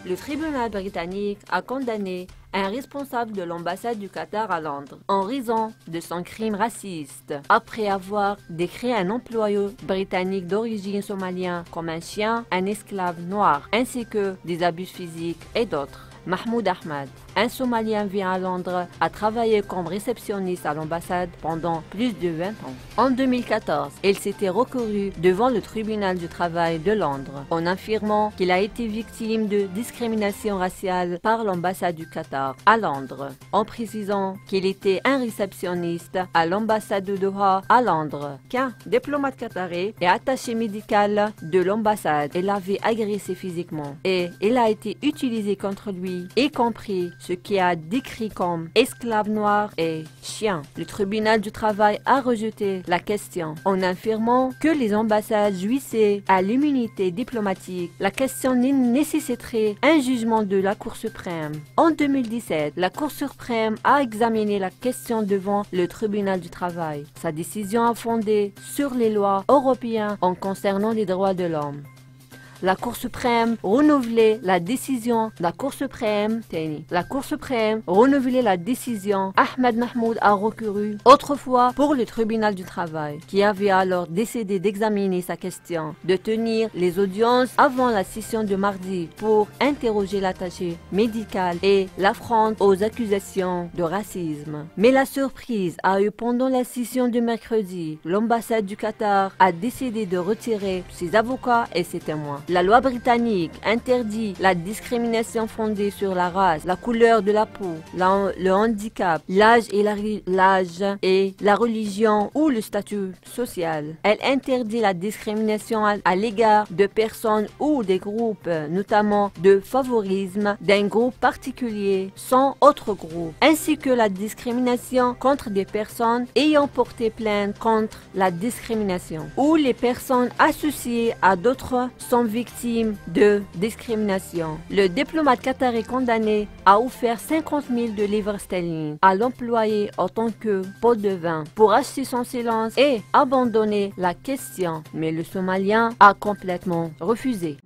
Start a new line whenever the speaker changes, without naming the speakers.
Le tribunal britannique a condamné un responsable de l'ambassade du Qatar à Londres en raison de son crime raciste, après avoir décrit un employé britannique d'origine somalienne comme un chien, un esclave noir, ainsi que des abus physiques et d'autres. Mahmoud Ahmad, un Somalien vient à Londres, a travaillé comme réceptionniste à l'ambassade pendant plus de 20 ans. En 2014, il s'était recouru devant le tribunal du travail de Londres en affirmant qu'il a été victime de discrimination raciale par l'ambassade du Qatar à Londres, en précisant qu'il était un réceptionniste à l'ambassade de Doha à Londres, qu'un diplomate qatari et attaché médical de l'ambassade l'avait agressé physiquement et il a été utilisé contre lui, y compris ce qui a décrit comme esclave noir et chien. Le tribunal du travail a rejeté la question en affirmant que les ambassades jouissaient à l'immunité diplomatique. La question nécessiterait un jugement de la Cour suprême. En 2017, la Cour suprême a examiné la question devant le tribunal du travail. Sa décision a fondé sur les lois européennes en concernant les droits de l'homme. La Cour suprême renouvelait la décision. La Cour suprême renouvelait la décision. Ahmed Mahmoud a recouru autrefois pour le tribunal du travail, qui avait alors décidé d'examiner sa question, de tenir les audiences avant la session de mardi pour interroger l'attaché médical et l'affronte aux accusations de racisme. Mais la surprise a eu pendant la session de mercredi. L'ambassade du Qatar a décidé de retirer ses avocats et ses témoins. La loi britannique interdit la discrimination fondée sur la race, la couleur de la peau, le handicap, l'âge et la religion ou le statut social. Elle interdit la discrimination à l'égard de personnes ou des groupes, notamment de favorisme d'un groupe particulier sans autre groupe, ainsi que la discrimination contre des personnes ayant porté plainte contre la discrimination, ou les personnes associées à d'autres sont victimes de discrimination. Le diplomate qatari condamné a offert 50 000 livres sterling à l'employé en tant que pot de vin pour acheter son silence et abandonner la question, mais le Somalien a complètement refusé.